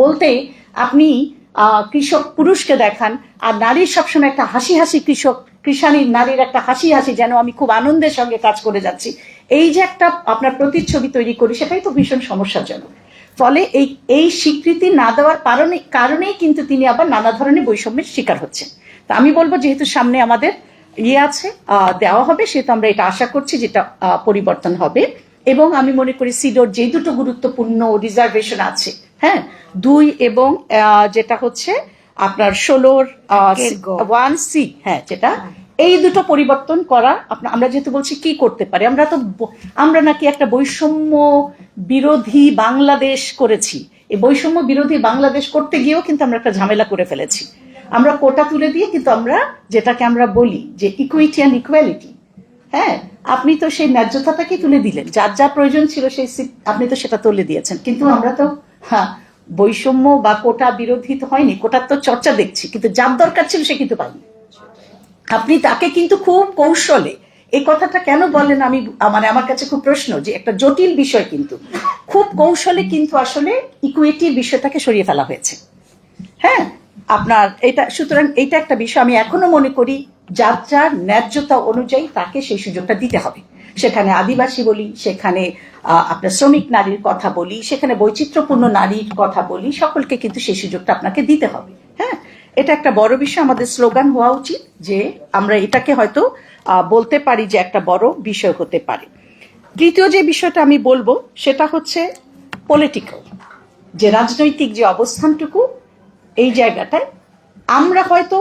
বলতে আপনি কৃষক পুরুষকে দেখান, আর নারীর সবসময় একটা হাসি হাসি কৃষাণীর নারীর একটা হাসি হাসি, যেন আমি খুব আনন্দের সঙ্গে কাজ করে যাচ্ছি, এই যে একটা আপনার প্রতিচ্ছবি তৈরি করি, সেটাই তো ভীষণ সমস্যাজনক। ফলে এই স্বীকৃতি না দেওয়ার কারণেই কিন্তু তিনি আবার নানা ধরনের বৈষম্যের শিকার হচ্ছেন। তা আমি বলবো, যেহেতু সামনে আমাদের আছে, দেওয়া হবে, সেহেতু আমরা এটা আশা করছি যেটা পরিবর্তন হবে। এবং আমি মনে করি সিডোর যে দুটো গুরুত্বপূর্ণ রিজার্ভেশন আছে, হ্যাঁ, 2 এবং যেটা হচ্ছে আপনার 16 1C, হ্যাঁ, যেটা এই দুটো পরিবর্তন করা। আমরা যেহেতু বলছি কি করতে পারি, আমরা নাকি একটা বৈষম্য বিরোধী বাংলাদেশ করেছি। এই বৈষম্য বিরোধী বাংলাদেশ করতে গিয়েও কিন্তু আমরা একটা ঝামেলা করে ফেলেছি। আমরা কোটা তুলে দিয়ে কিন্তু আমরা যেটাকে আমরা বলি যে ইকুইটি অ্যান্ড ইকুয়ালিটি, হ্যাঁ, আপনি তো সেই ন্যায্যতাটাকে তুলে দিলেন, যার যা প্রয়োজন ছিল সেই আপনি তো সেটা তুলে দিয়েছেন। কিন্তু আমরা তো বৈষম্য বা কোটা বিরোধী তো হয়নি, কোটার তো চর্চা দেখছি, কিন্তু যার দরকার ছিল সে কিন্তু পাইনি। আপনি তাকে কিন্তু খুব কৌশলে, এই কথাটা কেন বলেন আমি আমার কাছে খুব প্রশ্ন, যে একটা জটিল বিষয় কিন্তু খুব কৌশলে কিন্তু আসলে ইকুইটির বিষয়টাকে সরিয়ে ফেলা হয়েছে। হ্যাঁ, আপনার এটা, সুতরাং এইটা একটা বিষয় আমি এখনো মনে করি যার যার ন্যায্যতা অনুযায়ী তাকে সেই সুযোগটা দিতে হবে। সেখানে আদিবাসী বলি, সেখানে আপনার শ্রমিক নারীর কথা বলি, সেখানে বৈচিত্র্যপূর্ণ নারীর কথা বলি, সকলকে কিন্তু সেই সুযোগটা আপনাকে দিতে হবে। হ্যাঁ, এটা একটা বড় বিষয়, আমাদের স্লোগান হওয়া উচিত যে আমরা এটাকে হয়তো বলতে পারি যে একটা বড় বিষয় হতে পারে। তৃতীয় যে বিষয়টা আমি বলবো সেটা হচ্ছে পলিটিক্যাল, যে রাজনৈতিক যে অবস্থানটুকু, এই জায়গাটায় আমরা হয়তো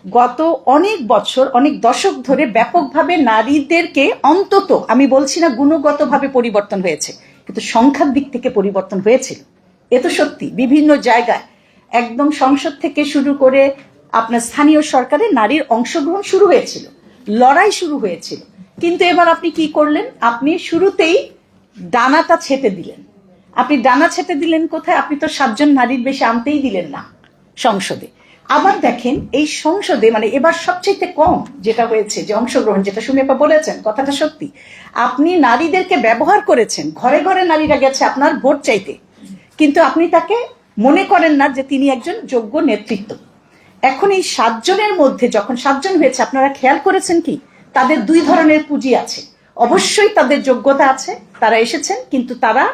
গত অনেক বছর, অনেক দশক ধরে ব্যাপকভাবে নারীদেরকে, অন্তত আমি বলছি না গুণগতভাবে পরিবর্তন হয়েছে, কিন্তু সংখ্যার দিক থেকে পরিবর্তন হয়েছিল, এ তো সত্যি। বিভিন্ন জায়গায় একদম সংসদ থেকে শুরু করে আপনার স্থানীয় সরকারে নারীর অংশগ্রহণ শুরু হয়েছিল, লড়াই শুরু হয়েছিল। কিন্তু এবার আপনি কি করলেন? আপনি শুরুতেই ডানাটা ছেটে দিলেন। আপনি ডানা ছেটে দিলেন কোথায়? আপনি তো 7 জন নারীর বেশি আনতেই দিলেন না সংসদে। আবার দেখেন এই সংসদে এবার সবচেয়ে কম যেটা হয়েছে, যে অংশগ্রহণ, যেটা সুমিপা বলেছেন, কথাটা সত্যি। আপনি নারীদেরকে ব্যবহার করেছেন, ঘরে ঘরে নারীরা গেছে আপনার ভোট চাইতে, কিন্তু আপনি তাকে মনে করেন না যে তিনি একজন যোগ্য নেতৃত্ব। এখন এই 7 জনের মধ্যে যখন 7 জন হয়েছে, আপনারা খেয়াল করেছেন কি তাদের 2 ধরনের পুঁজি আছে। অবশ্যই তাদের যোগ্যতা আছে, তারা এসেছেন, কিন্তু তারা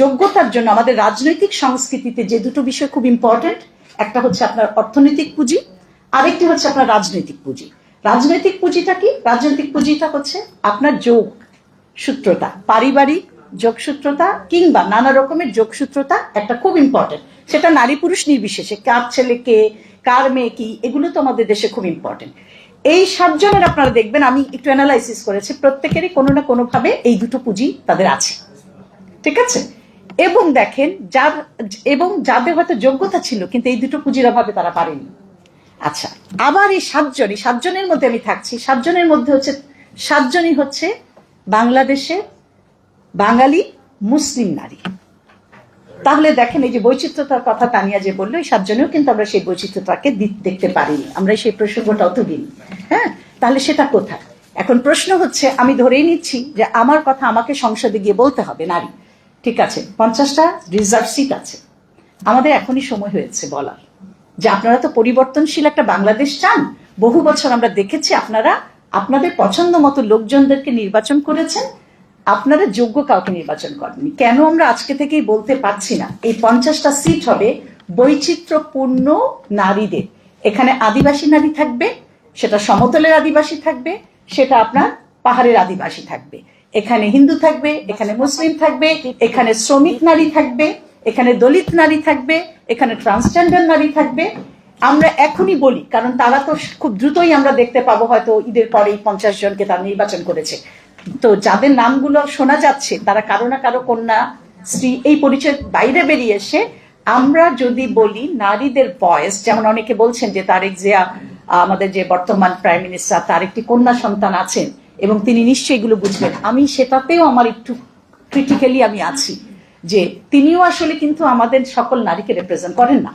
যোগ্যতার জন্য আমাদের রাজনৈতিক সংস্কৃতিতে যে দুটো বিষয় খুব ইম্পর্টেন্ট, একটা হচ্ছে আপনার অর্থনৈতিক পুঁজি, আরেকটি হচ্ছে আপনার রাজনৈতিক পুঁজি। রাজনৈতিক পুঁজিটা কি? রাজনৈতিক পুঁজিটা হচ্ছে আপনার যোগ সূত্রতা, পারিবারিক যোগসূত্রতা কিংবা নানা রকমের যোগসূত্রতা একটা খুব ইম্পর্টেন্ট। সেটা নারী পুরুষ নির্বিশেষে, কার ছেলে কে, কার মেয়ে কি, এগুলো তো আমাদের দেশে খুব ইম্পর্টেন্ট। এই 7 জনের আপনারা দেখবেন, আমি একটু অ্যানালাইসিস করেছি, প্রত্যেকেরই কোনো না কোনোভাবে এই দুটো পুঁজি তাদের আছে, ঠিক আছে? এবং দেখেন যাদের হয়তো যোগ্যতা ছিল, কিন্তু এই দুটো পুঁজির অভাবে তারা পারেনি। আচ্ছা, আবার এই 7 জনের মধ্যে আমি থাকছি, 7 জনের মধ্যে হচ্ছে 7 জনই হচ্ছে বাংলাদেশের বাঙালি মুসলিম নারী। তাহলে দেখেন এই যে বৈচিত্র্যতার কথা তানিয়া যে বললো, এই 7 জনেও কিন্তু আমরা সেই বৈচিত্র্যতাকে দেখতে পারিনি, আমরা সেই প্রসঙ্গটাও তো দিই। হ্যাঁ, তাহলে সেটা কোথায়? এখন প্রশ্ন হচ্ছে, আমি ধরেই নিচ্ছি যে আমার কথা আমাকে সংসদে গিয়ে বলতে হবে, নারী, ঠিক আছে, 50টা রিজার্ভ সিট আছে, আমাদের এখনই সময় হয়েছে বলার যে আপনারা তো পরিবর্তনশীল একটা বাংলাদেশ চান। বহু বছর আমরা দেখেছি আপনারা আপনাদের পছন্দ মতো লোকজনদেরকে নির্বাচন করেছেন, আপনারা যোগ্য কাউকে নির্বাচন করেননি। কেন আমরা আজকে থেকেই বলতে পারছি না এই 50টা সিট হবে বৈচিত্র্যপূর্ণ নারীদের? এখানে আদিবাসী নারী থাকবে, সেটা সমতলের আদিবাসী থাকবে, সেটা আপনার পাহাড়ের আদিবাসী থাকবে, এখানে হিন্দু থাকবে, এখানে মুসলিম থাকবে, এখানে শ্রমিক নারী থাকবে, এখানে দলিত নারী থাকবে, এখানে ট্রান্সজেন্ডার নারী থাকবে। আমরা এখনই বলি, কারণ তারা তো খুব দ্রুতই আমরা দেখতে পাবো, হয়তো ঈদের পরেই 50 জনকে তারা নির্বাচন করেছে। তো যাদের নামগুলো শোনা যাচ্ছে, তারা কারো না কারো কন্যা, স্ত্রী, এই পরিচয়ের বাইরে বেরিয়ে এসে আমরা যদি বলি নারীদের ভয়েস, যেমন অনেকে বলছেন যে তারেক জিয়া, আমাদের যে বর্তমান প্রাইম মিনিস্টার, তার একটি কন্যা সন্তান আছেন এবং তিনি নিশ্চয়ই এগুলো বুঝবেন। আমি সেটাতেও আমার একটু ক্রিটিক্যালি আমি আছি, যে তিনিও আসলে কিন্তু আমাদের সকল নারীকে রিপ্রেজেন্ট করেন না।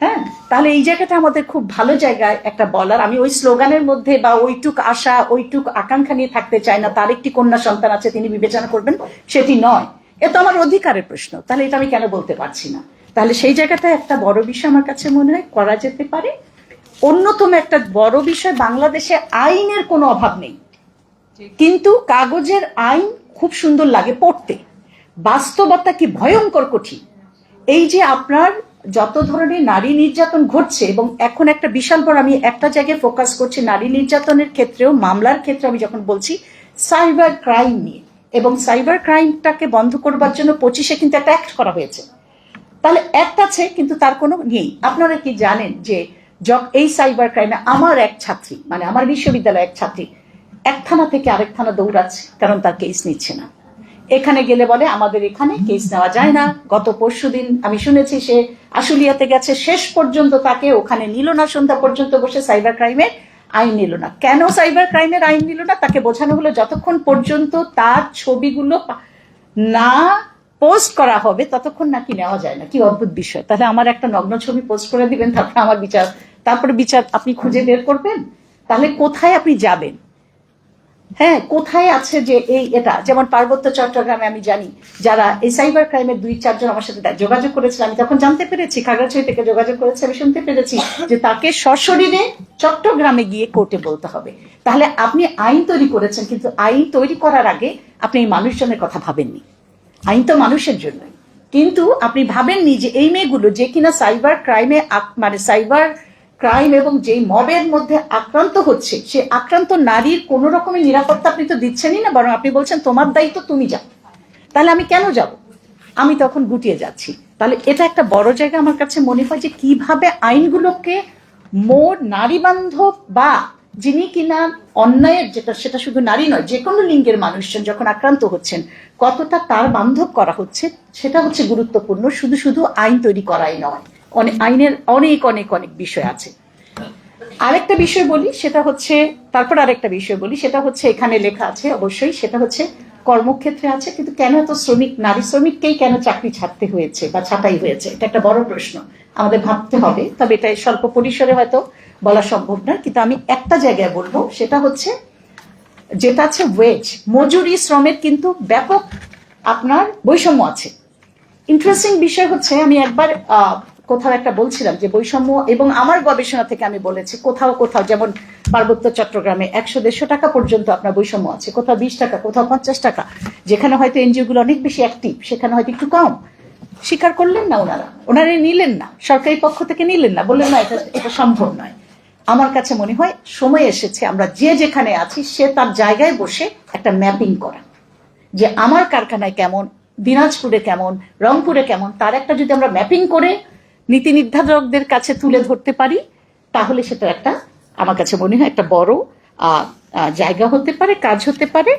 হ্যাঁ, তাহলে এই জায়গাটা আমাদের খুব ভালো জায়গায় একটা বলার। আমি ওই স্লোগানের মধ্যে বা ওইটুক আশা, ওইটুক আকাঙ্ক্ষা নিয়ে থাকতে চাই না, তার একটি কন্যা সন্তান আছে তিনি বিবেচনা করবেন, সেটি নয়। এ তো আমার অধিকারের প্রশ্ন, তাহলে এটা আমি কেন বলতে পারছি না? তাহলে সেই জায়গাটায় একটা বড় বিষয় আমার কাছে মনে হয় করা যেতে পারে। অন্যতম একটা বড় বিষয়, বাংলাদেশে আইনের কোনো অভাব নেই, কিন্তু কাগজের আইন খুব সুন্দর লাগে পড়তে, বাস্তবতা কি ভয়ঙ্কর কঠিন। এই যে আপনার যত ধরনের নারী নির্যাতন ঘটছে, এবং এখন একটা বিশাল বড়, আমি একটা জায়গায় ফোকাস করছি নারী নির্যাতনের ক্ষেত্রেও, মামলার ক্ষেত্রে আমি যখন বলছি সাইবার ক্রাইম নিয়ে, এবং সাইবার ক্রাইমটাকে বন্ধ করবার জন্য 25-এ কিন্তু একটা অ্যাক্ট করা হয়েছে। তাহলে অ্যাক্ট আছে কিন্তু তার কোনো নেই। আপনারা কি জানেন যে এই সাইবার ক্রাইমে আমার এক ছাত্রী, মানে আমার বিশ্ববিদ্যালয়ের এক ছাত্রী এক থানা থেকে আরেক থানা দৌড়াচ্ছে, কারণ তার কেস নিচ্ছে না। এখানে গেলে বলে আমাদের এখানে কেস নেওয়া যায় না। গত পরশুদিন আমি শুনেছি সে আশুলিয়াতে গেছে, শেষ পর্যন্ত তাকে ওখানে নিল না, সন্ধ্যা পর্যন্ত বসে সাইবার ক্রাইমের আইন নিল না। কেন সাইবার ক্রাইমের আইন নিল না? তাকে বোঝানো হলো যতক্ষণ পর্যন্ত তার ছবিগুলো না পোস্ট করা হবে ততক্ষণ নাকি নেওয়া যায় না। কি অদ্ভুত বিষয়! তাহলে আমার একটা নগ্ন ছবি পোস্ট করে দিবেন, তারপরে আমার বিচার, তারপরে বিচার আপনি খুঁজে বের করবেন। তাহলে কোথায় আপনি যাবেন? হ্যাঁ, কোথায় আছে যে এটা? যেমন পার্বত্য চট্টগ্রামে আমি জানি যারা এই সাইবার ক্রাইমের 2-4 জন আমার সাথে যোগাযোগ করেছিল, আমি তখন জানতে পেরেছি, খাগড়াছড়ি থেকে যোগাযোগ করেছে, আমি শুনতে পেরেছি যে তাকে সশরীরে চট্টগ্রামে গিয়ে কোর্টে বলতে হবে। তাহলে আপনি আইন তৈরি করেছেন, কিন্তু আইন তৈরি করার আগে আপনি এই মানুষজনের কথা ভাবেননি। আইন তো মানুষের জন্য, কিন্তু আপনি ভাবেননি যে এই মেয়েগুলো যে কিনা সাইবার ক্রাইমে, মানে সাইবার ক্রাইম এবং যেই মবের মধ্যে আক্রান্ত হচ্ছে, সে আক্রান্ত নারীর কোন রকমের নিরাপত্তা আপনি তো দিচ্ছেনই না, বরং আপনি বলছেন তোমার দায়িত্ব, তুমি যাও। তাহলে আমি কেন যাব? আমি তখন গুটিয়ে যাচ্ছি। তাহলে এটা একটা বড় জায়গা আমার কাছে মনে হয় যে কিভাবে আইনগুলোকে মোর নারী বান্ধব, বা যিনি কিনা অন্যায়ের, যেটা সেটা শুধু নারী নয়, যে কোনো লিঙ্গের মানুষজন যখন আক্রান্ত হচ্ছেন কতটা তার বান্ধব করা হচ্ছে, সেটা হচ্ছে গুরুত্বপূর্ণ। শুধু শুধু আইন তৈরি করাই নয়, আইনের অনেক অনেক অনেক বিষয় আছে। আরেকটা বিষয় বলি, সেটা হচ্ছে, তারপর আরেকটা বিষয় বলি, সেটা হচ্ছে এখানে লেখা আছে অবশ্যই, সেটা হচ্ছে কর্মক্ষেত্রে আছে, কিন্তু কেন এত শ্রমিক, নারী শ্রমিককেই কেন চাকরি ছাড়তে হয়েছে বা ছাঁটাই হয়েছে, এটা একটা বড় প্রশ্ন, আমাদের ভাবতে হবে। তবে এটা স্বল্প পরিসরে হয়তো বলা সম্ভব নয়, কিন্তু আমি একটা জায়গায় বলবো, সেটা হচ্ছে যেটা আছে ওয়েজ, মজুরি, শ্রমের কিন্তু ব্যাপক আপনার বৈষম্য আছে। ইন্টারেস্টিং বিষয় হচ্ছে, আমি একবার কোথাও একটা বলছিলাম যে বৈষম্য, এবং আমার গবেষণা থেকে আমি বলেছি কোথাও কোথাও, যেমন পার্বত্য চট্টগ্রামে 100-150 টাকা পর্যন্ত আপনার বৈষম্য আছে, কোথাও 20 টাকা, কোথাও 50 টাকা। যেখানে হয়তো এনজিও গুলো অনেক বেশি অ্যাক্টিভ, সেখানে হয়তো একটু কম। স্বীকার করলেন না ওনারা নিলেন না, সরকারি পক্ষ থেকে নিলেন না, বললেন না এটা সম্ভব নয়। আমার কাছে মনে হয় সময় এসেছে আমরা যে যেখানে আছি সে তার জায়গায় বসে একটা ম্যাপিং করা, যে আমার কারখানায় কেমন, দিনাজপুরে কেমন, রংপুরে কেমন, তার একটা যদি আমরা ম্যাপিং করে নীতি নির্ধারকদের কাছে তুলে ধরতে পারি, তাহলে সেটা একটা, আমার কাছে মনে হয় একটা বড় জায়গা হতে পারে, কাজ হতে পারে।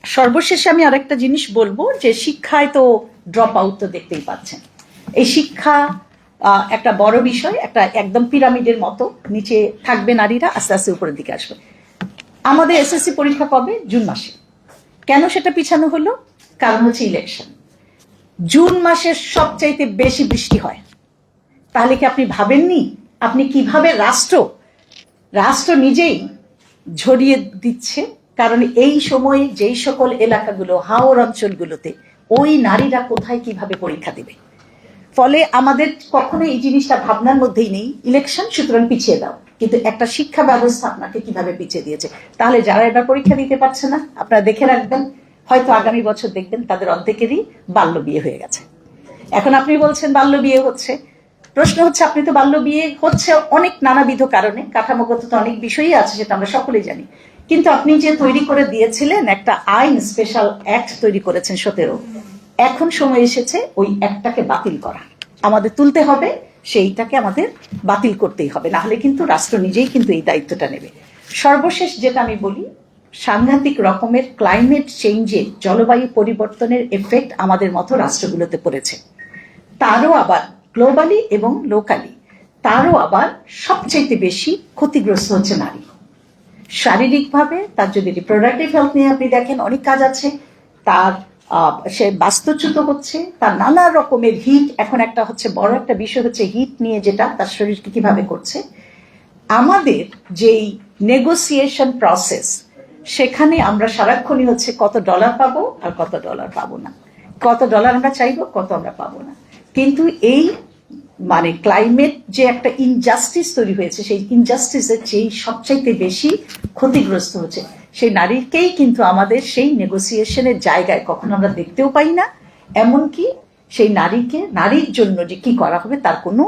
সর্বশেষে আমি আরেকটা জিনিস বলবো, যে শিক্ষায় তো ড্রপ আউট তো দেখতেই পাচ্ছেন। এই শিক্ষা একটা বড় বিষয়, একটা একদম পিরামিডের মতো, নিচে থাকবে নারীরা, আস্তে আস্তে উপরের দিকে আসবে। আমাদের এসএসসি পরীক্ষা কবে? জুন মাসে। কেন সেটা পিছানো হলো? কারণ হচ্ছে ইলেকশন। জুন মাসে সবচাইতে বেশি বৃষ্টি হয়। তাহলে কি আপনি ভাবেননি আপনি কিভাবে রাষ্ট্র নিজেই ঝরিয়ে দিচ্ছে? কারণ এই সময়ে যেই সকল এলাকাগুলো, হাওর অঞ্চলগুলোতে, ওই নারীরা কোথায় কিভাবে পরীক্ষা দেবে? ফলে আমাদের কখনো এই জিনিসটা ভাবনার মধ্যেই নেই, ইলেকশন সুতরাং পিছিয়ে দাও। কিন্তু একটা শিক্ষা ব্যবস্থা আপনাকে কিভাবে পিছিয়ে দিয়েছে। তাহলে যারা এবার পরীক্ষা দিতে পারছে না, আপনারা দেখে রাখবেন, হয়তো আগামী বছর দেখবেন তাদের অর্ধেকেরই বাল্য বিয়ে হয়ে গেছে। এখন আপনি বলছেন বাল্য বিয়ে হচ্ছে, প্রশ্ন হচ্ছে, আপনি তো বাল্য বিয়ে হচ্ছে অনেক নানাবিধ কারণে, কাঠামোগত তো অনেক বিষয়ই আছে, সেটা আমরা সকলেই জানি। কিন্তু আপনি যে তৈরি করে দিয়েছিলেন একটা আইন, স্পেশাল অ্যাক্ট তৈরি করেছেন 17, এখন সময় এসেছে ওই অ্যাক্টটাকে বাতিল করা। আমাদের তুলতে হবে, সেইটাকে আমাদের বাতিল করতেই হবে, না হলে কিন্তু রাষ্ট্র নিজেই কিন্তু এই দায়িত্বটা নেবে। সর্বশেষ যেটা আমি বলি, সাংঘাতিক রকমের ক্লাইমেট চেঞ্জে, জলবায়ু পরিবর্তনের এফেক্ট আমাদের মতো রাষ্ট্রগুলোতে পড়েছে, তারও আবার গ্লোবালি এবং লোকালি, তারও আবার সবচেয়ে বেশি ক্ষতিগ্রস্ত হচ্ছে নারী। শারীরিকভাবে তার যদি রিপ্রোডাক্টিভ হেলথ নিয়ে আপনি দেখেন, অনেক কাজ আছে, তার সে বাস্তুচ্যুত হচ্ছে, তার নানা রকমের হিট, এখন একটা হচ্ছে বড় একটা বিষয় হচ্ছে হিট নিয়ে, যেটা তার শরীরকে কিভাবে করছে। আমাদের যেই নেগোসিয়েশন প্রসেস, সেখানে আমরা সারাক্ষণই হচ্ছে কত ডলার পাবো আর কত ডলার পাবো না, কত ডলার আমরা চাইবো, কত আমরা পাবো না। কিন্তু এই মানে ক্লাইমেট যে একটা ইনজাস্টিস তৈরি হয়েছে, সেই ইনজাস্টিসের যেই সবচাইতে বেশি ক্ষতিগ্রস্ত হচ্ছে সেই নারীকেই কিন্তু আমাদের সেই নেগোসিয়েশনের জায়গায় কখনো আমরা দেখতেও পাই না। এমনকি সেই নারীকে, নারীর জন্য যে কি করা হবে তার কোনো,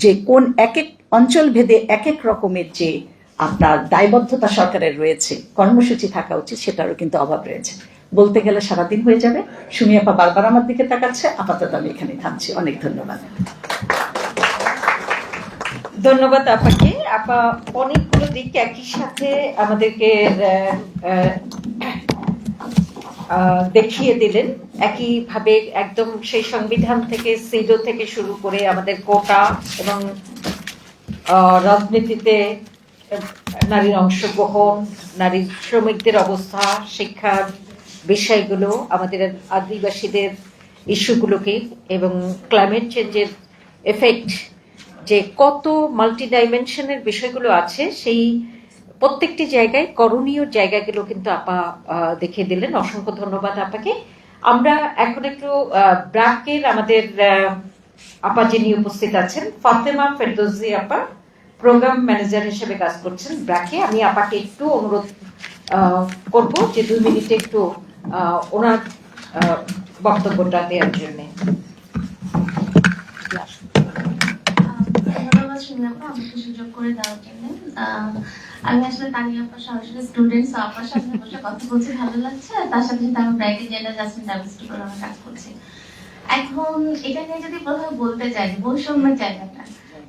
যে কোন এক এক অঞ্চল ভেদে এক এক রকমের যে আপনার দায়বদ্ধতা সরকারের রয়েছে, কর্মসূচি থাকা উচিত, সেটারও কিন্তু অভাব রয়েছে। বলতে গেলে সারাদিন হয়ে যাবে। সুমি আপা বারবার আমার দিকে তাকাচ্ছে। আপাতত আমি এখানে থামছি। অনেক ধন্যবাদ। ধন্যবাদ আপাকে। আপা অনেকগুলো দিক একই সাথে আমাদেরকে দেখিয়ে দিলেন। একইভাবে একদম সেই সংবিধান থেকে, সিডো থেকে শুরু করে আমাদের কোটা এবং রাজনীতিতে নারীর অংশগ্রহণ, নারী শ্রমিকদের অবস্থা, শিক্ষার বিষয়গুলো, আমাদের আদিবাসীদের ইস্যুগুলোকে, এবং ক্লাইমেট চেঞ্জের এফেক্ট যে কত মাল্টি ডাইমেনশনের বিষয়গুলো আছে, সেই প্রত্যেকটি জায়গায় করণীয় জায়গাগুলো কিন্তু আপা দেখিয়ে দিলেন। অসংখ্য ধন্যবাদ আপাকে। আমরা এখন একটু ব্র্যাকের আমাদের আপা যিনি উপস্থিত আছেন, ফাতেমা ফেরদৌসী আপা, প্রোগ্রাম ম্যানেজার হিসেবে কাজ করছেন ব্র্যাকে। আমি আপাকে একটু অনুরোধ করব যে 2 মিনিটে একটু ওনার বক্তব্যটা দেওয়ার জন্য। আমাকে সুযোগ করে দেওয়ার জন্য। আমি আসলে তানিয়া আপা সরাসরি স্টুডেন্টস, আপার সাথে বসে কথা বলছি, ভালো লাগছে। তার সাথে সাথে আমি ব্রাইটে জেন্ডার জাস্টিস ডাইভার্সিটি প্রোগ্রামে কাজ করছি। এখন এটা নিয়ে যদি প্রথমে বলতে চাই, বৈষম্যের জায়গাটা,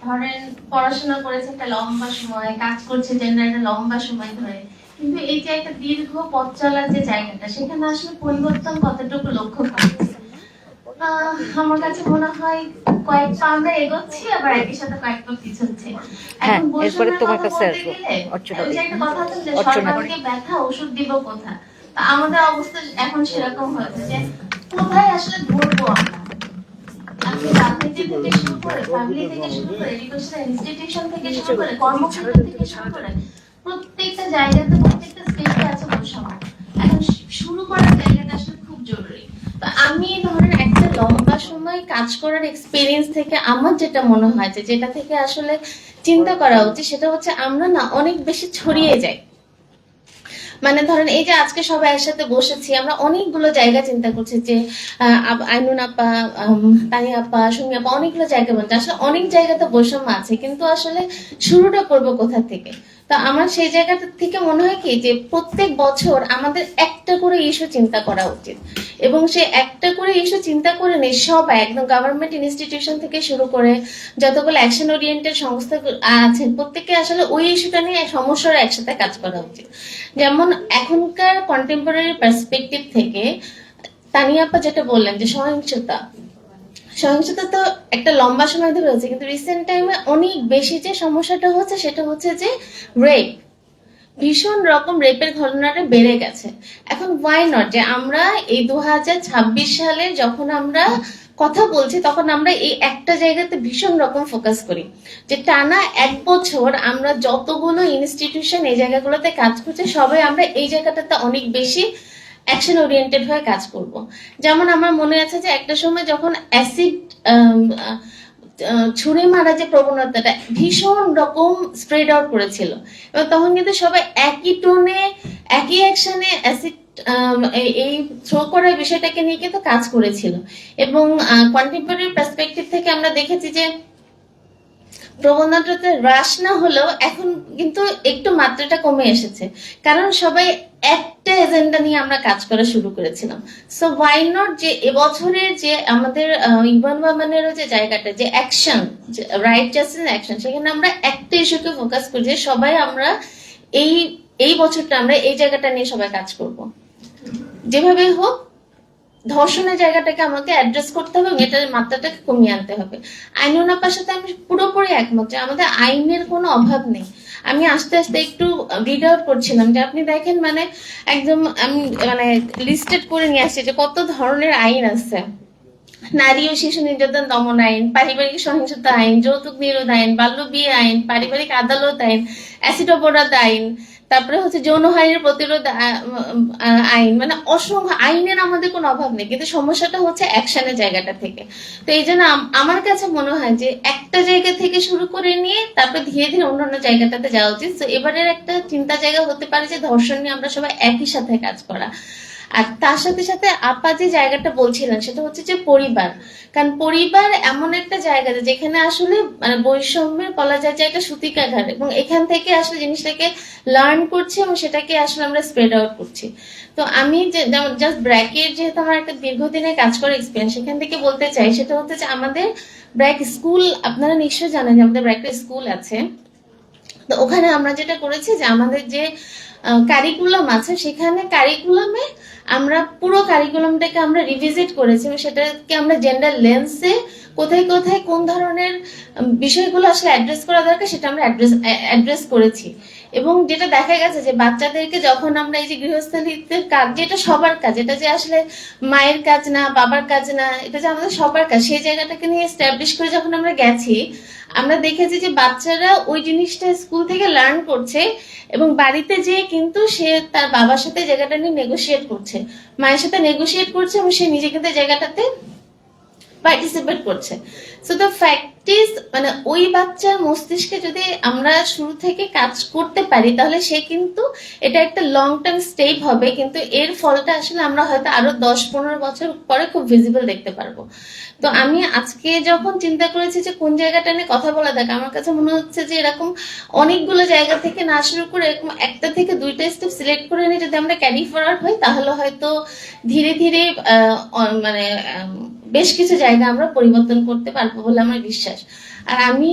ধরেন পড়াশোনা করেছে একটা লম্বা সময়, কাজ করছে জেন্ডারটা লম্বা সময় ধরে, কিন্তু এই যে একটা দীর্ঘ পথ চলার যে জায়গাটা, সেখানে আসলে পরিবর্তন কতটুকু লক্ষ্য করা আমার কাছে মনে হয় কয়েক পা আমরা এগোচ্ছি, আবার একই সাথে কয়েক পা পিছাচ্ছি। এখন এরপরে তোমার কাছে আসবো। ওই যে একটা কথা আছে যে সরকারকে ব্যথা ওষুধ দিব কোথা, তা আমাদের অবস্থা এখন সেরকম হয়েছে যে কোথায় আসলে ধরবো আমরা। আপনি রাজনীতি থেকে শুরু করে, ফ্যামিলি থেকে শুরু করে, এডুকেশনাল ইনস্টিটিউশন থেকে শুরু করে, কর্মক্ষেত্র থেকে শুরু করে, প্রত্যেকটা জায়গাতে, প্রত্যেকটা স্টেজে আছে বৈষম্য। এখন শুরু করার জায়গাটা আসলে খুব জরুরি। তো আমি ধরেন একটা লম্বা সময় কাজ করার এক্সপিরিয়েন্স থেকে আমার যেটা মনে হয় যে যেটা থেকে আসলে চিন্তা করা উচিত, সেটা হচ্ছে আমরা না অনেক বেশি ছড়িয়ে যাই। মানে ধরেন এই যে আজকে সবাই একসাথে বসেছি, আমরা অনেকগুলো জায়গা চিন্তা করছি যে আইনুন আপা, তানি আপা, সুমি আপা, অনেকগুলো জায়গা বলছে। আসলে অনেক জায়গাতে বৈষম্য আছে, কিন্তু আসলে শুরুটা করবো কোথা থেকে? তো আমার সেই জায়গাটা থেকে মনে হয় কি যে প্রত্যেক বছর আমাদের একটা করে ইস্যু চিন্তা করা উচিত, এবং সে একটা করে ইস্যু চিন্তা করে নেই সবাই, একদম গভর্নমেন্ট ইনস্টিটিউশন থেকে শুরু করে যতগুলো অ্যাকশন ওরিয়েন্টেড সংস্থা আছে, প্রত্যেকে আসলে ওই ইস্যুটা নিয়ে সমস্যার একসাথে কাজ করা উচিত। যেমন এখনকার কন্টেম্পোরারি পার্সপেক্টিভ থেকে তানিয়া আপা যেটা বললেন যে সহিংসতা তো একটা লম্বা সময় ধরে হচ্ছে, কিন্তু রিসেন্ট টাইমে অনেক বেশি যে সমস্যাটা হচ্ছে সেটা হচ্ছে যে রেপ, ভীষণ রকম রেপের ঘটনাটা বেড়ে গেছে। এখন ওয়াই নট যে আমরা এই 2026 সালে যখন আমরা কথা বলছি, তখন আমরা এই একটা জায়গাতে ভীষণ রকম ফোকাস করি যে টানা 1 বছর আমরা যতগুলো ইনস্টিটিউশন এই জায়গাগুলোতে কাজ করছে, সবাই আমরা এই জায়গাটাতে অনেক বেশি অ্যাকশন ওরিয়েন্টেড হয়ে কাজ করব। যেমন আমার মনে আছে যে একটা সময় যখন অ্যাসিড ছুঁড়ে মারা যে প্রবণতাটা ভীষণ রকম স্প্রেড আউট করেছিল, এবং তখন কিন্তু সবাই একই টোনে, একই অ্যাকশনে অ্যাসিড এই থ্রো করার বিষয়টাকে নিয়ে কিন্তু কাজ করেছিল। এবং কন্টেম্পোরারি পার্সপেক্টিভ থেকে আমরা দেখেছি যে প্রবণতাটা হ্রাস না হলেও এখন কিন্তু একটু মাত্রাটা কমে এসেছে, কারণ সবাই একটা এজেন্ডা নিয়ে আমরা কাজ করা শুরু করেছিলাম। সো ওয়াই নট যে এবছরের যে আমাদের ইউবান ওয়ামানেরও যে জায়গাটা, যে অ্যাকশন, রাইট জাস্টিস অ্যাকশন, সেখানে আমরা একটা ইস্যুকে ফোকাস করি যে সবাই আমরা এই বছরটা আমরা এই জায়গাটা নিয়ে সবাই কাজ করব। যেভাবে হোক ধর্ষণের জায়গাটাকে আমাকে অ্যাড্রেস করতে হবে, এটার মাত্রাটাকে কমিয়ে আনতে হবে। আইনুন আপার সাথে আমি পুরোপুরি একমত যে আমাদের আইনের কোনো অভাব নেই। আমি আস্তে আস্তে একটু রিড আউট করছিলাম যে আপনি দেখেন, মানে একদম আমি মানে লিস্টেড করে নিয়ে আসছি যে কত ধরনের আইন আছে। নারী ও শিশু নির্যাতন দমন আইন, পারিবারিক সহিংসতা আইন, যৌতুক নিরোধ আইন, বাল্য বিয়ে আইন, পারিবারিক আদালত আইন, অ্যাসিড অপরাধ আইন, তারপরে হচ্ছে যৌন হয়রানির প্রতিরোধ আইন, মানে অসংখ্য আইনের আমাদের কোনো অভাব নেই, কিন্তু সমস্যাটা হচ্ছে অ্যাকশনের জায়গাটা থেকে। তো এই জন্য আমার কাছে মনে হয় যে একটা জায়গা থেকে শুরু করে নিয়ে তারপরে ধীরে ধীরে অন্যান্য জায়গাটাতে যাওয়া উচিত। তো এবারের একটা চিন্তা জায়গা হতে পারে যে ধর্ষণ নিয়ে আমরা সবাই একই সাথে কাজ করা। আর তার সাথে সাথে আপা যে জায়গাটা বলছিলেন সেটা হচ্ছে যে পরিবার, কারণ পরিবার এমন একটা জায়গা যেখানে আসলে মানে বৈষম্যের বলা যায় যে একটা সূতিকাঘাত, এবং এখান থেকে আসলে জিনিসটাকে লার্ন করছি এবং সেটাকে আসলে আমরা স্প্রেড আউট করছি। তো আমি জাস্ট ব্র্যাকের যেহেতু আমার একটা দীর্ঘদিনের কাজ করার এক্সপিরিয়েন্স, সেখান থেকে বলতে চাই সেটা হচ্ছে যে আমাদের ব্র্যাক স্কুল, আপনারা নিশ্চয়ই জানেন যে আমাদের ব্র্যাকের স্কুল আছে। তো ওখানে আমরা যেটা করেছি যে আমাদের যে কারিকুলাম আছে সেখানে কারিকুলামে আমরা পুরো কারিকুলামটাকে আমরা রিভিজিট করেছি এবং সেটাকে আমরা জেন্ডার লেন্সে কোথায় কোথায় কোন ধরনের বিষয়গুলো আসলে অ্যাড্রেস করা দরকার সেটা আমরা অ্যাড্রেস করেছি। এবং যেটা দেখা গেছে যে বাচ্চাদেরকে যখন আমরা এই যে গৃহস্থালিতে কাজ, যেটা সবার কাজ, এটা যে আসলে মায়ের কাজ না, বাবার কাজ না, এটা যে আমাদের সবার কাজ, সেই জায়গাটাকে নিয়ে এস্টাবলিশ করে যখন আমরা গেছি, আমরা দেখেছি যে বাচ্চারা ওই জিনিসটা স্কুল থেকে লার্ন করছে এবং বাড়িতে যেয়ে কিন্তু সে তার বাবার সাথে জায়গাটা নিয়ে নেগোশিয়েট করছে, মায়ের সাথে নেগোশিয়েট করছে এবং সে নিজে কিন্তু জায়গাটাতে পার্টিসিপেট করছে। সো দ্য ফ্যাক্ট ইজ, মানে ওই বাচ্চার মস্তিষ্কে যদি আমরা শুরু থেকে কাজ করতে পারি তাহলে সে কিন্তু এটা একটা লং টার্ম স্টেপ হবে, কিন্তু এর ফলটা আসলে আমরা হয়তো আরো 10-15 বছর পরে খুব ভিজিবল দেখতে পারবো। তো আমি আজকে যখন চিন্তা করেছি যে কোন জায়গাটা নিয়ে কথা বলা থাকে, আমার কাছে মনে হচ্ছে যে এরকম অনেকগুলো জায়গা থেকে না শুরু করে এরকম একটা থেকে দুইটা স্টেপ সিলেক্ট করে নিয়ে যদি আমরা ক্যারি ফরওয়ার্ড হই তাহলে হয়তো ধীরে ধীরে মানে বেশ কিছু জায়গা আমরা পরিবর্তন করতে পারবো বলে আমার বিশ্বাস। আর আমি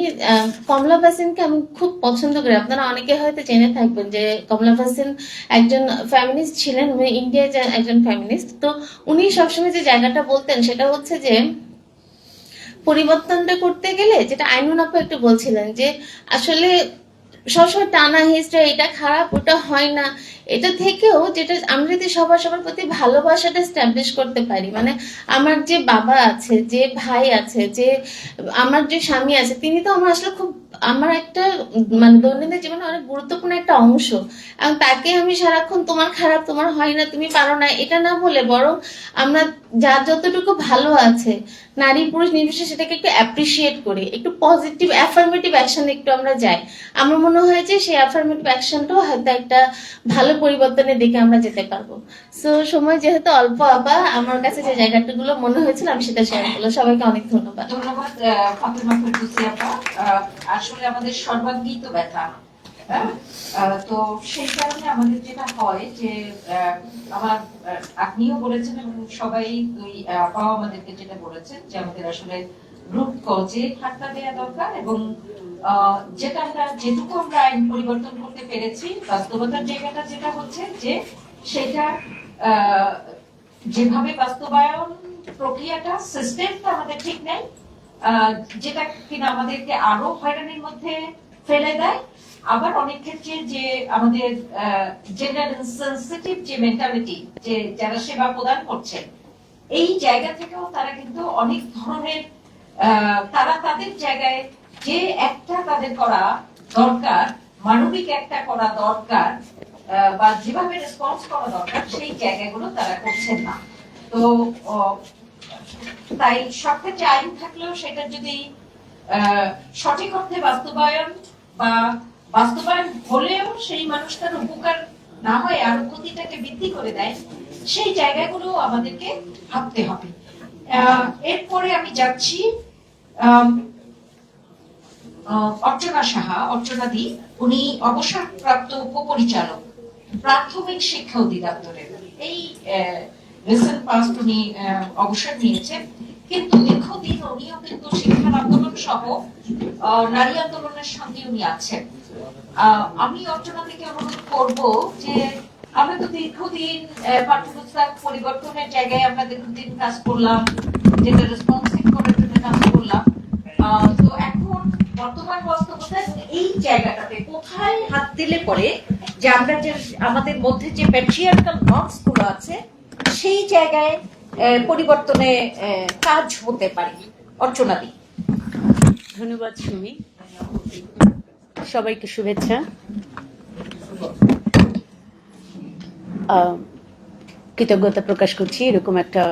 কমলা ভাসিনকে আমি খুব পছন্দ করি। আপনারা অনেকে হয়তো জেনে থাকবেন যে কমলা ভাসিন একজন ফ্যামিনিস্ট ছিলেন, উনি ইন্ডিয়ায় একজন ফ্যামিনিস্ট। তো উনি সবসময় যে জায়গাটা বলতেন সেটা হচ্ছে যে পরিবর্তনটা করতে গেলে, যেটা আইনুন আপু একটু বলছিলেন যে আসলে সবসময় টানা হিস্ট্রি, এটা খারাপ ওটা হয় না, এটা থেকেও যেটা আমরা যদি সবার প্রতি ভালোবাসাটা এস্টাবলিশ করতে পারি, মানে আমার যে বাবা আছে, যে ভাই আছে, যে আমার যে স্বামী আছে, তিনি তো আমার আসলে খুব আমার একটা মানে দৈনন্দিন জীবনে অনেক গুরুত্বপূর্ণ একটা অংশ, এবং তাকে আমি সারাক্ষণ তোমার খারাপ, তোমার হয় না, তুমি পারো না, এটা না বলে বরং আমরা যার যতটুকু ভালো আছে নারী পুরুষ নির্বিশেষে সেটাকে একটু অ্যাপ্রিসিয়েট করি, একটু পজিটিভ অ্যাফার্মেটিভ অ্যাকশন একটু আমরা যাই, আমার মনে হয় যে সেই অ্যাফার্মেটিভ অ্যাকশনটাও হয়তো একটা ভালো পরিবর্তনের দিকে আমরা যেতে পারবো। সো সময় যেহেতু অল্প, আবার আমার কাছে যে জায়গাগুলো মনে হয়েছিল আমি সেটা শেয়ার করলাম। সবাইকে অনেক ধন্যবাদ। ধন্যবাদ ফাতেমা ফেরদৌসী আপা। আসলে আমাদের সর্বাঙ্গীই তো ব্যথা, তো সেই কারণে আমাদের যেটা হয় যে আমার আপনিও বলেছেন এবং সবাই দুই আপাও আমাদেরকে যেটা বলেছেন যে আমাদের আসলে রুট কজে ঠাট্টা দেওয়া দরকার, এবং যেটা আমরা যেটুকু আমরা আইন পরিবর্তন করতে পেরেছি, বাস্তবতার জায়গাটা যেটা হচ্ছে যে সেটা যেভাবে বাস্তবায়ন প্রক্রিয়াটা সিস্টেমটা আমাদের ঠিক নেই, যেটা কিনা আমাদেরকে আরো হয়রানির মধ্যে ফেলে দেয়। আবার অনেক ক্ষেত্রে যে আমাদের জেন্ডার সেনসিটিভ যে মেন্টালিটি, যে যারা সেবা প্রদান করছে, এই জায়গা থেকেও তারা কিন্তু অনেক ধরনের তারা তাদের জায়গায় যে একটা তাদের করা দরকার, মানবিক একটা করা দরকার, বা যেভাবে রেসপন্স করা দরকার, সেই জায়গাগুলো তারা করছেন না। তো তাই সব ক্ষেত্রে আইন থাকলেও সেটা যদি সঠিক অর্থে বাস্তবায়ন বা বাস্তবায়ন হলেও সেই মানুষটার উপকার না হয় আরো ক্ষতিটাকে বৃদ্ধি করে দেয়, সেই জায়গাগুলো আমাদেরকে ভাবতে হবে। এরপরে আমি যাচ্ছি অর্চনা সাহা, অর্চনা দি। উনি অবসরপ্রাপ্ত উপপরিচালক, প্রাথমিক শিক্ষা অধিদপ্তরের। এই রিসেন্ট পাস্ট উনি অবসর নিয়েছেন, কিন্তু দীর্ঘদিন উনিও কিন্তু শিক্ষার আন্দোলন সহ নারী আন্দোলনের সঙ্গে উনি আছেন। আমি অর্চনা থেকে অনুরোধ করব যে আমরা তো দীর্ঘদিন পাঠ্যপুস্তক পরিবর্তনের জায়গায় আমরা দীর্ঘদিন কাজ করলাম, যেটা রেসপন্সিভ করার জন্য কাজ করলাম, তো এখন বর্তমান বাস্তবতায় এই জায়গাটাতে কোথায় হাত দিলে পরে যে আমরা যে আমাদের মধ্যে যে প্যাট্রিয়ার্কাল নর্মস গুলো আছে সেই জায়গায় পরিবর্তনে কাজ হতে পারে। অর্চনা দি। ধন্যবাদ সুমি, সবাইকে শুভেচ্ছা। আহ, কৃতজ্ঞতা প্রকাশ করছি এরকম একটা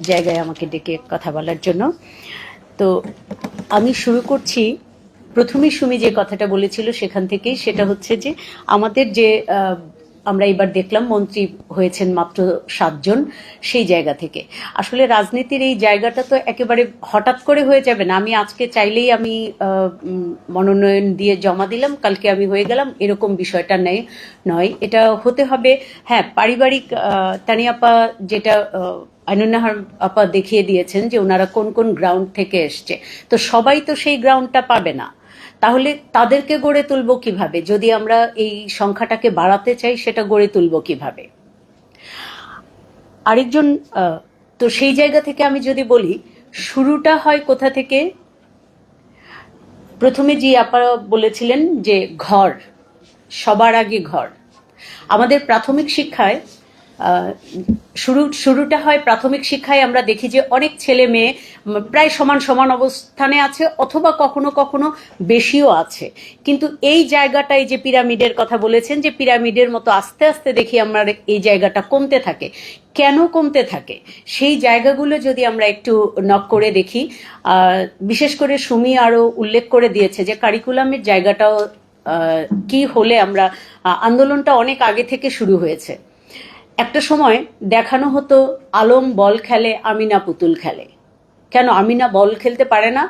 জায়গায় আমাকে ডেকে কথা বলার জন্য। তো আমি শুরু করছি, প্রথমেই সুমি যে কথাটা বলেছিল সেখান থেকেই, সেটা হচ্ছে যে আমাদের যে আমরা এবার দেখলাম মন্ত্রী হয়েছেন মাত্র 7 জন, সেই জায়গা থেকে আসলে রাজনীতির এই জায়গাটা তো একেবারে হঠাৎ করে হয়ে যাবে না। আমি আজকে চাইলেই আমি মনোনয়ন দিয়ে জমা দিলাম, কালকে আমি হয়ে গেলাম, এরকম বিষয়টা নয়। এটা হতে হবে, হ্যাঁ, পারিবারিক, তানিয়াপা যেটা আইনুন্নাহার আপা দেখিয়ে দিয়েছেন যে ওনারা কোন কোন গ্রাউন্ড থেকে এসছে, তো সবাই তো সেই গ্রাউন্ডটা পাবে না। তাহলে তাদেরকে গড়ে তুলবো কিভাবে? যদি আমরা এই সংখ্যাটাকে বাড়াতে চাই, সেটা গড়ে তুলবো কিভাবে? আরেকজন, তো সেই জায়গা থেকে আমি যদি বলি, শুরুটা হয় কোথা থেকে? প্রথমে যে আপা বলেছিলেন যে ঘর, সবার আগে ঘর। আমাদের প্রাথমিক শিক্ষায় শুরুটা হয় প্রাথমিক শিক্ষায়, আমরা দেখি যে অনেক ছেলে মেয়ে প্রায় সমান সমান অবস্থানে আছে, অথবা কখনো কখনো বেশিও আছে। কিন্তু এই জায়গাটায় যে পিরামিডের কথা বলেছেন, যে পিরামিডের মতো আস্তে আস্তে দেখি আমরা এই জায়গাটা কমতে থাকে। কেন কমতে থাকে? সেই জায়গাগুলো যদি আমরা একটু নক করে দেখি, বিশেষ করে সুমি আরো উল্লেখ করে দিয়েছে যে কারিকুলামের জায়গাটাও কি হলে আমরা, আন্দোলনটা অনেক আগে থেকে শুরু হয়েছে। একটা সময় দেখানো হতো আলম বল খেলে, আমিনা পুতুল খেলে। কেন আমিনা বল খেলতে পারে না?